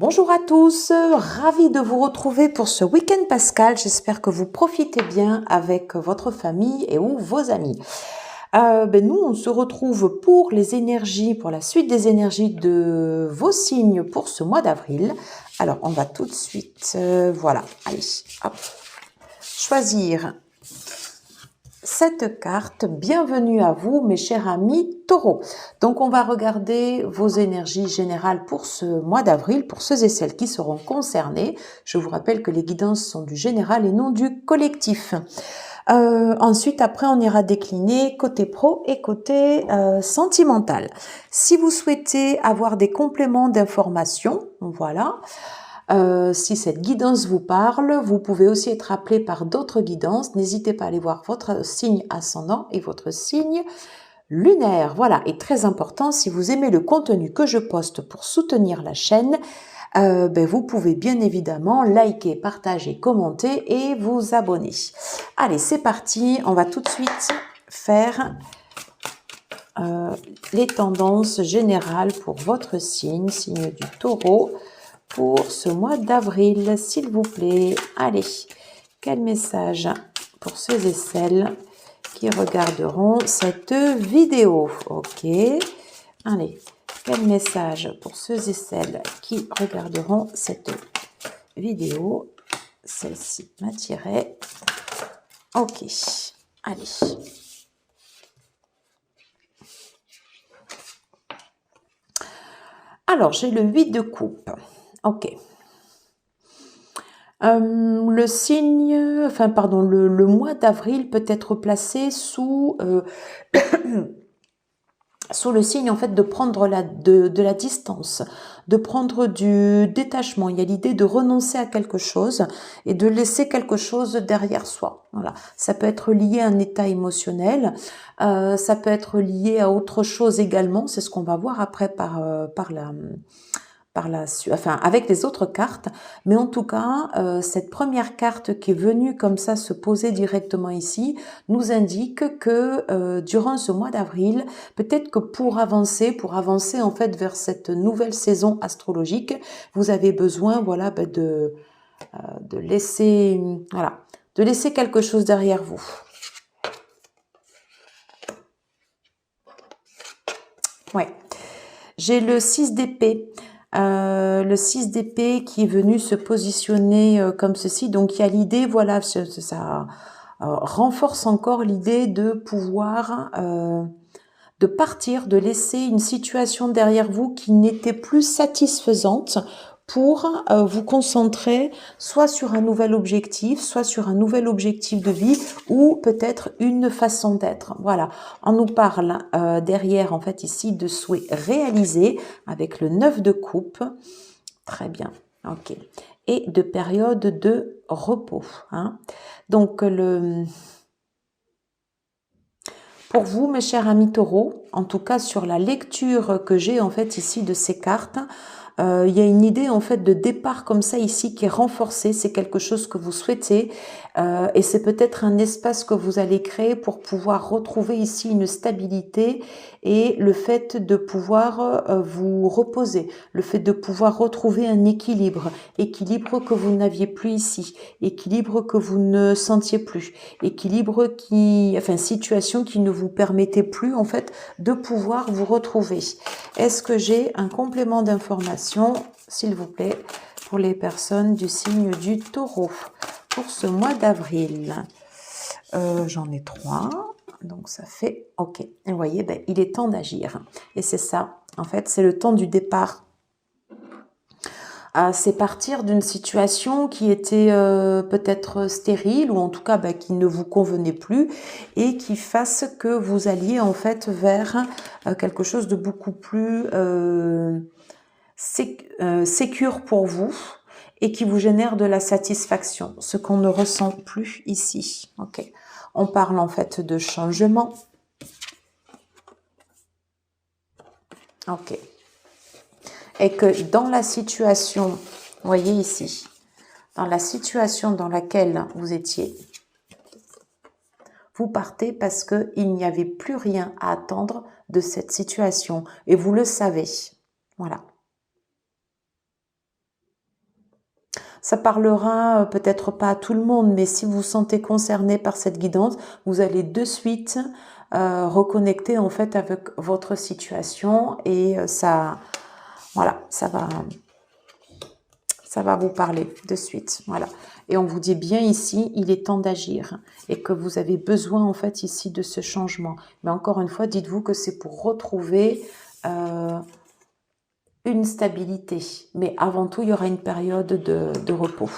Bonjour à tous, ravi de vous retrouver pour ce week-end pascal. J'espère que vous profitez bien avec votre famille et ou vos amis. Nous, on se retrouve pour les énergies, pour la suite des énergies de vos signes pour ce mois d'avril. Alors, on va tout de suite, voilà, allez, hop, choisir cette carte. Bienvenue à vous, mes chers amis taureaux. Donc, on va regarder vos énergies générales pour ce mois d'avril, pour ceux et celles qui seront concernés. Je vous rappelle que les guidances sont du général et non du collectif. Ensuite, après, on ira décliner côté pro et côté sentimental. Si vous souhaitez avoir des compléments d'information, voilà. Si cette guidance vous parle, vous pouvez aussi être appelé par d'autres guidances. N'hésitez pas à aller voir votre signe ascendant et votre signe lunaire. Voilà, et très important, si vous aimez le contenu que je poste pour soutenir la chaîne, vous pouvez bien évidemment liker, partager, commenter et vous abonner. Allez, c'est parti. On va tout de suite faire les tendances générales pour votre signe du taureau, pour ce mois d'avril, s'il vous plaît. Allez, quel message pour ceux et celles qui regarderont cette vidéo? Ok, allez, quel message pour ceux et celles qui regarderont cette vidéo? Celle-ci m'attirait. Ok, allez. Alors, j'ai le 8 de coupe. Ok. Le signe, le mois d'avril peut être placé sous sous le signe en fait de prendre de la distance, de prendre du détachement. Il y a l'idée de renoncer à quelque chose et de laisser quelque chose derrière soi. Voilà, ça peut être lié à un état émotionnel, ça peut être lié à autre chose également. C'est ce qu'on va voir après avec les autres cartes, mais en tout cas, cette première carte qui est venue comme ça se poser directement ici, nous indique que durant ce mois d'avril, peut-être que pour avancer en fait vers cette nouvelle saison astrologique, vous avez besoin, voilà, de laisser, voilà, de laisser quelque chose derrière vous. Ouais, j'ai le 6 d'épée. Le 6 d'épée qui est venu se positionner comme ceci. Donc, il y a l'idée, voilà, ça renforce encore l'idée de pouvoir, de partir, de laisser une situation derrière vous qui n'était plus satisfaisante pour vous concentrer soit sur un nouvel objectif, soit sur un nouvel objectif de vie ou peut-être une façon d'être. Voilà, on nous parle derrière en fait ici de souhaits réalisés avec le 9 de coupe. Très bien, ok. Et de période de repos. Hein. Donc pour vous, mes chers amis taureaux, en tout cas sur la lecture que j'ai en fait ici de ces cartes, il y a une idée en fait de départ comme ça ici qui est renforcée. C'est quelque chose que vous souhaitez et c'est peut-être un espace que vous allez créer pour pouvoir retrouver ici une stabilité et le fait de pouvoir vous reposer, le fait de pouvoir retrouver un équilibre que vous n'aviez plus ici, équilibre que vous ne sentiez plus, situation qui ne vous permettait plus en fait de pouvoir vous retrouver. Est-ce que j'ai un complément d'information, s'il vous plaît, pour les personnes du signe du taureau pour ce mois d'avril? J'en ai 3, donc ça fait ok. Et vous voyez, il est temps d'agir. Et c'est ça, en fait, c'est le temps du départ. C'est partir d'une situation qui était peut-être stérile ou en tout cas qui ne vous convenait plus et qui fasse que vous alliez en fait vers quelque chose de beaucoup plus sécure pour vous et qui vous génère de la satisfaction, ce qu'on ne ressent plus ici. Ok. On parle en fait de changement. Ok. Et que dans la situation, vous voyez ici, dans la situation dans laquelle vous étiez, vous partez parce qu'il n'y avait plus rien à attendre de cette situation et vous le savez. Voilà. Ça parlera peut-être pas à tout le monde, mais si vous vous sentez concerné par cette guidance, vous allez de suite reconnecter en fait avec votre situation et ça, voilà, ça va vous parler de suite, voilà. Et on vous dit bien ici, il est temps d'agir et que vous avez besoin en fait ici de ce changement. Mais encore une fois, dites-vous que c'est pour retrouver une stabilité. Mais avant tout, il y aura une période de repos.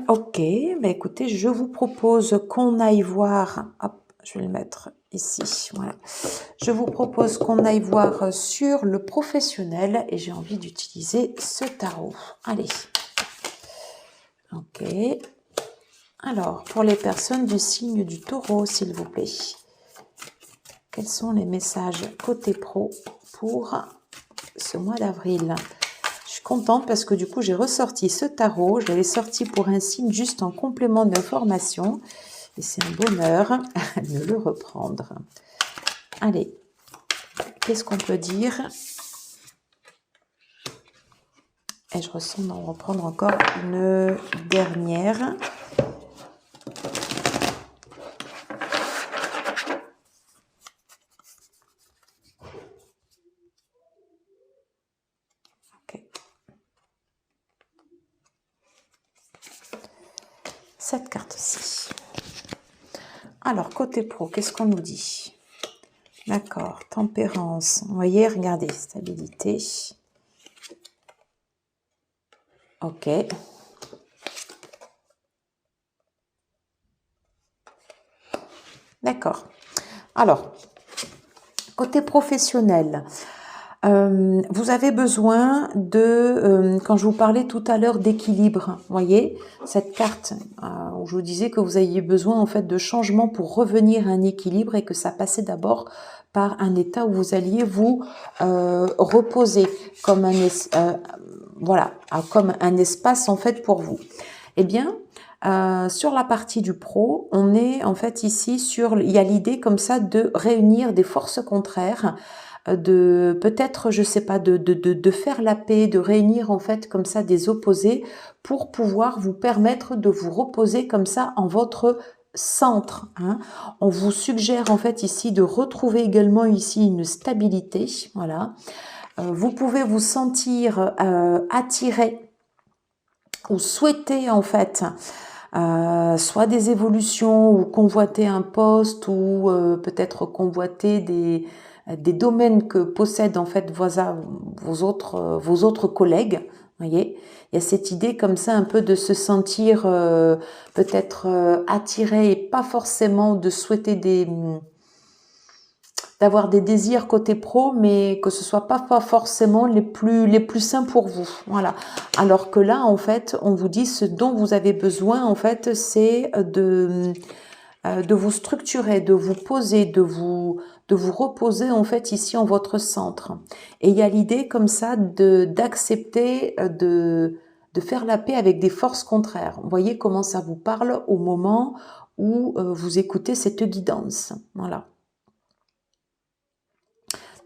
Ok, bah écoutez, je vous propose qu'on aille voir, hop, je vais le mettre ici, voilà. Je vous propose qu'on aille voir sur le professionnel et j'ai envie d'utiliser ce tarot. Allez. Ok. Alors, pour les personnes du signe du taureau, s'il vous plaît. Quels sont les messages côté pro pour ce mois d'avril? Je suis contente parce que du coup, j'ai ressorti ce tarot. Je l'avais sorti pour un signe juste en complément d'information. Et c'est un bonheur de le reprendre. Allez, qu'est-ce qu'on peut dire? Et je ressens d'en reprendre encore une dernière. Ok. Cette carte-ci. Alors, côté pro, qu'est-ce qu'on nous dit? D'accord, tempérance. Vous voyez, regardez, stabilité. Ok. D'accord. Alors, côté professionnel, vous avez besoin de, quand je vous parlais tout à l'heure d'équilibre, voyez, cette carte où je vous disais que vous aviez besoin en fait de changement pour revenir à un équilibre et que ça passait d'abord par un état où vous alliez vous reposer comme voilà, comme un espace en fait pour vous. Eh bien, sur la partie du pro, on est en fait ici il y a l'idée comme ça de réunir des forces contraires, de peut-être, je sais pas, de faire la paix, de réunir en fait comme ça des opposés pour pouvoir vous permettre de vous reposer comme ça en votre centre. Hein. On vous suggère en fait ici de retrouver également ici une stabilité. Voilà. Vous pouvez vous sentir attiré ou souhaiter en fait soit des évolutions ou convoiter un poste ou peut-être convoiter des domaines que possèdent en fait vos autres collègues. Voyez, il y a cette idée comme ça un peu de se sentir peut-être attiré et pas forcément de souhaiter d'avoir des désirs côté pro, mais que ce soit pas forcément les plus sains pour vous. Voilà. Alors que là, en fait, on vous dit ce dont vous avez besoin, en fait, c'est de vous structurer, de vous poser, de vous reposer, en fait, ici en votre centre. Et il y a l'idée comme ça d'accepter de faire la paix avec des forces contraires. Vous voyez comment ça vous parle au moment où vous écoutez cette guidance. Voilà.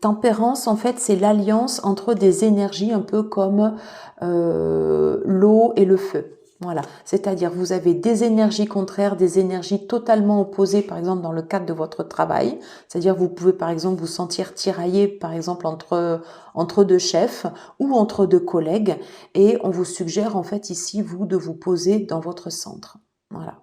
Tempérance, en fait, c'est l'alliance entre des énergies un peu comme l'eau et le feu. Voilà, c'est-à-dire vous avez des énergies contraires, des énergies totalement opposées, par exemple dans le cadre de votre travail. C'est-à-dire vous pouvez par exemple vous sentir tiraillé, par exemple entre deux chefs ou entre deux collègues, et on vous suggère en fait ici vous de vous poser dans votre centre. Voilà.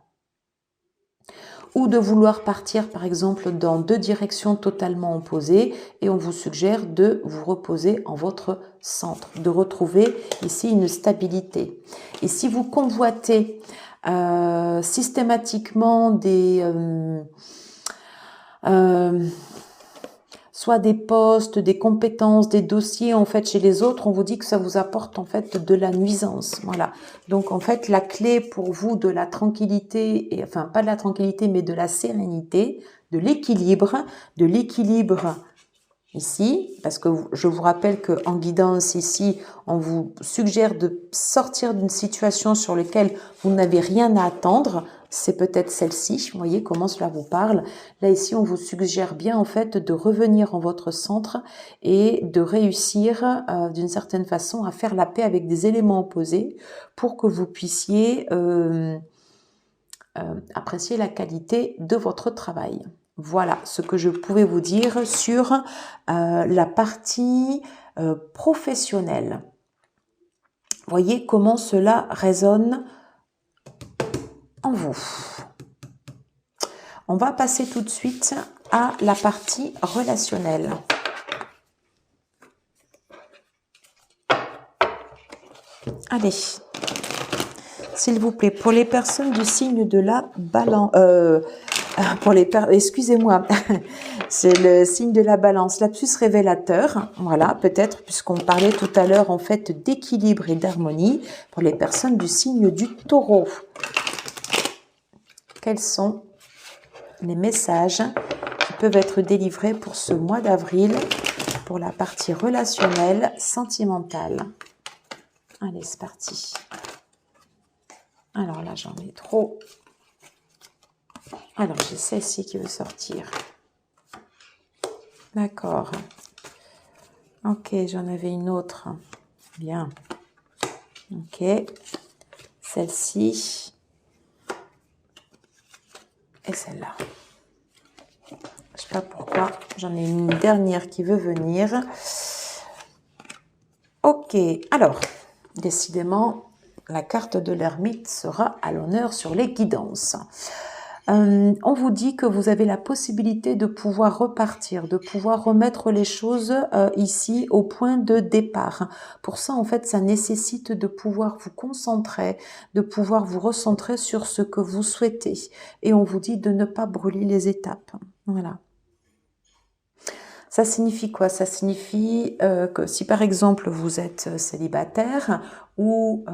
Ou de vouloir partir par exemple dans deux directions totalement opposées et on vous suggère de vous reposer en votre centre, de retrouver ici une stabilité. Et si vous convoitez systématiquement soit des postes, des compétences, des dossiers en fait chez les autres, on vous dit que ça vous apporte en fait de la nuisance. Voilà. Donc en fait la clé pour vous de la tranquillité, et enfin pas de la tranquillité mais de la sérénité, de l'équilibre ici, parce que je vous rappelle qu'en guidance ici, on vous suggère de sortir d'une situation sur laquelle vous n'avez rien à attendre. c'est peut-être celle-ci. Vous voyez comment cela vous parle. Là, ici, on vous suggère bien, en fait, de revenir en votre centre et de réussir, d'une certaine façon, à faire la paix avec des éléments opposés pour que vous puissiez apprécier la qualité de votre travail. Voilà ce que je pouvais vous dire sur la partie professionnelle. Voyez comment cela résonne en vous. On va passer tout de suite à la partie relationnelle. Allez, s'il vous plaît, pour les personnes du signe de la balance, excusez-moi, c'est le signe de la balance, lapsus révélateur, voilà, peut-être, puisqu'on parlait tout à l'heure, en fait, d'équilibre et d'harmonie, pour les personnes du signe du taureau. Quels sont les messages qui peuvent être délivrés pour ce mois d'avril, pour la partie relationnelle, sentimentale? Allez, c'est parti. Alors là, j'en ai trop. Alors, j'ai celle-ci qui veut sortir. D'accord. Ok, j'en avais une autre. Bien. Ok. Celle-ci. Et celle-là. Je ne sais pas pourquoi. J'en ai une dernière qui veut venir. Ok. Alors, décidément, la carte de l'ermite sera à l'honneur sur les guidances. On vous dit que vous avez la possibilité de pouvoir repartir, de pouvoir remettre les choses ici au point de départ. Pour ça, en fait, ça nécessite de pouvoir vous concentrer, de pouvoir vous recentrer sur ce que vous souhaitez. Et on vous dit de ne pas brûler les étapes. Voilà. Ça signifie quoi? Ça signifie que si par exemple vous êtes célibataire ou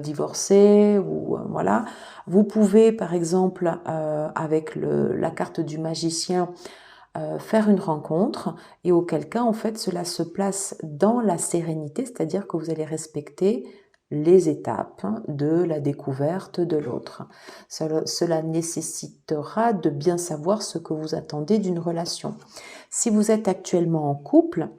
divorcé ou voilà, vous pouvez par exemple avec la carte du magicien faire une rencontre et auquel cas en fait cela se place dans la sérénité, c'est-à-dire que vous allez respecter les étapes de la découverte de l'autre. Cela nécessitera de bien savoir ce que vous attendez d'une relation. Si vous êtes actuellement en couple,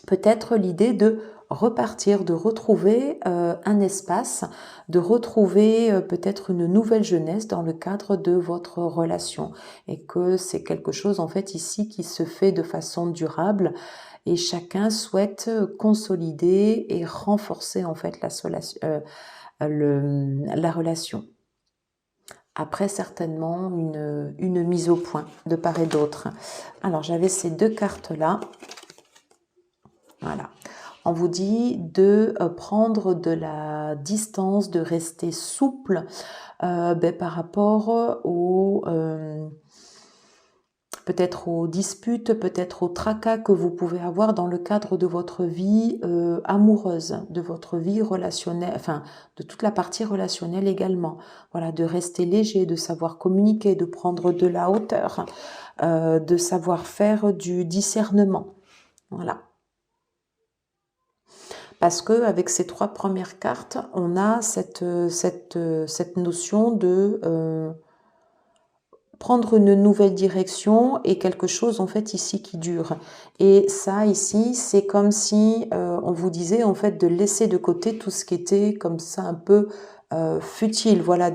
peut-être l'idée de repartir, de retrouver un espace, de retrouver peut-être une nouvelle jeunesse dans le cadre de votre relation et que c'est quelque chose en fait ici qui se fait de façon durable et chacun souhaite consolider et renforcer en fait la relation. Après, certainement, une mise au point de part et d'autre. Alors, j'avais ces deux cartes-là. Voilà. On vous dit de prendre de la distance, de rester souple par rapport peut-être aux disputes, peut-être aux tracas que vous pouvez avoir dans le cadre de votre vie amoureuse, de votre vie relationnelle, enfin de toute la partie relationnelle également. Voilà, de rester léger, de savoir communiquer, de prendre de la hauteur, de savoir faire du discernement. Voilà. Parce que avec ces trois premières cartes, on a cette notion de prendre une nouvelle direction et quelque chose en fait ici qui dure. Et ça ici, c'est comme si on vous disait en fait de laisser de côté tout ce qui était comme ça un peu futile, voilà,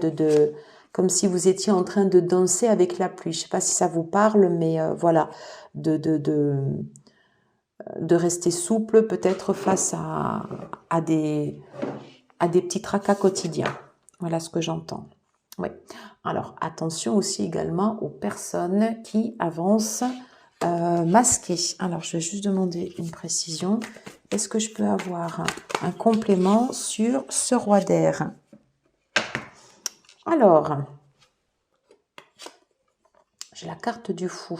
comme si vous étiez en train de danser avec la pluie. Je sais pas si ça vous parle, mais voilà, de rester souple peut-être face à des petits tracas quotidiens. Voilà ce que j'entends. Oui. Alors, attention aussi également aux personnes qui avancent masquées. Alors, je vais juste demander une précision. Est-ce que je peux avoir un complément sur ce roi d'air? Alors, j'ai la carte du fou.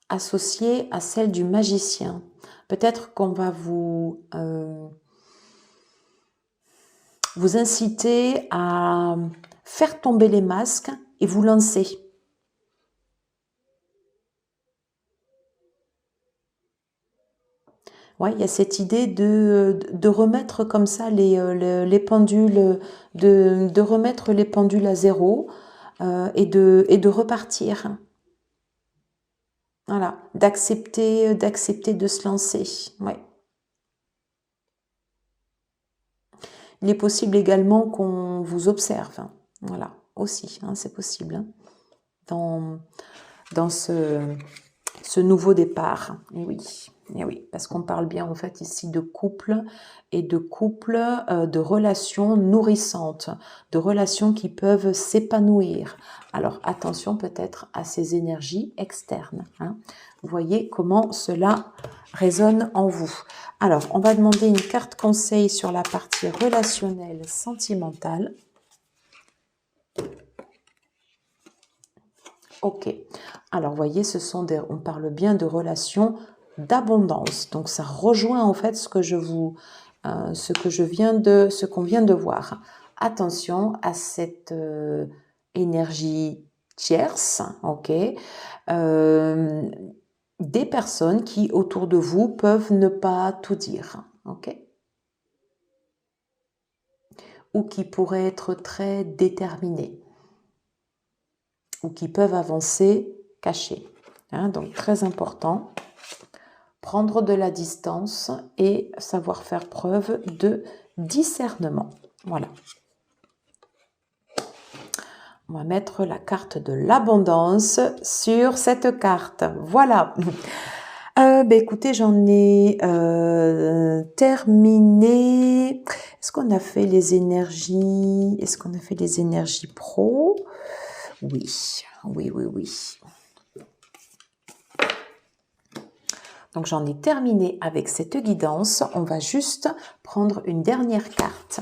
Associée à celle du magicien. Peut-être qu'on va vous inciter à faire tomber les masques et vous lancer. Ouais, il y a cette idée de remettre comme ça les pendules, de remettre les pendules à zéro et de repartir. Voilà, d'accepter de se lancer. Ouais. Il est possible également qu'on vous observe. Voilà, aussi, hein, c'est possible. Hein, dans ce nouveau départ. Et oui, parce qu'on parle bien en fait ici de couple et de couple, de relations nourrissantes, de relations qui peuvent s'épanouir. Alors attention peut-être à ces énergies externes. Hein. Vous voyez comment cela résonne en vous. Alors, on va demander une carte conseil sur la partie relationnelle, sentimentale. Ok. Alors, vous voyez, on parle bien de relations d'abondance. Donc, ça rejoint en fait ce qu'on vient de voir. Attention à cette énergie tierce, ok. Des personnes qui autour de vous peuvent ne pas tout dire, ok. Ou qui pourraient être très déterminées, ou qui peuvent avancer cachés. Hein, donc très important, prendre de la distance et savoir faire preuve de discernement. Voilà. On va mettre la carte de l'abondance sur cette carte. Voilà. Écoutez, j'en ai terminé. Est-ce qu'on a fait les énergies? Est-ce qu'on a fait les énergies pro? Oui. Donc j'en ai terminé avec cette guidance. On va juste prendre une dernière carte.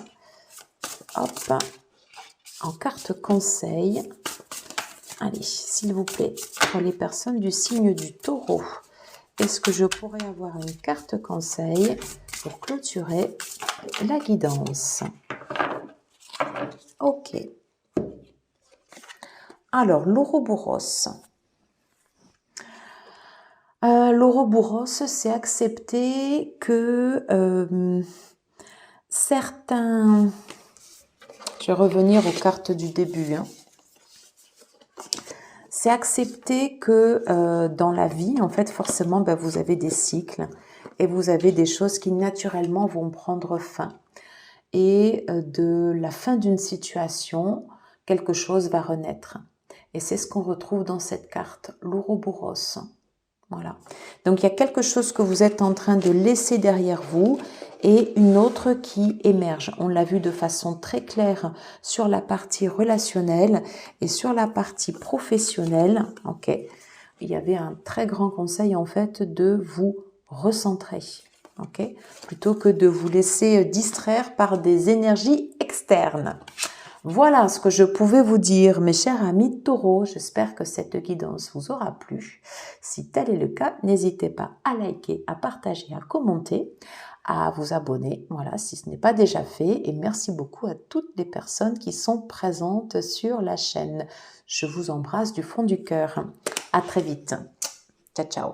Hop. En carte conseil. Allez, s'il vous plaît, pour les personnes du signe du Taureau, est-ce que je pourrais avoir une carte conseil pour clôturer la guidance? Ok. Alors, l'Ouroboros. L'Ouroboros, c'est accepter que certains... Je vais revenir aux cartes du début. Hein. C'est accepter que dans la vie, en fait, forcément, vous avez des cycles et vous avez des choses qui naturellement vont prendre fin. Et de la fin d'une situation, quelque chose va renaître. Et c'est ce qu'on retrouve dans cette carte, l'Ouroboros. Voilà. Donc, il y a quelque chose que vous êtes en train de laisser derrière vous et une autre qui émerge. On l'a vu de façon très claire sur la partie relationnelle et sur la partie professionnelle. Ok. Il y avait un très grand conseil en fait de vous recentrer. Ok. Plutôt que de vous laisser distraire par des énergies externes. Voilà ce que je pouvais vous dire, mes chers amis de Taureau. J'espère que cette guidance vous aura plu. Si tel est le cas, n'hésitez pas à liker, à partager, à commenter, à vous abonner, voilà, si ce n'est pas déjà fait. Et merci beaucoup à toutes les personnes qui sont présentes sur la chaîne. Je vous embrasse du fond du cœur. À très vite. Ciao, ciao.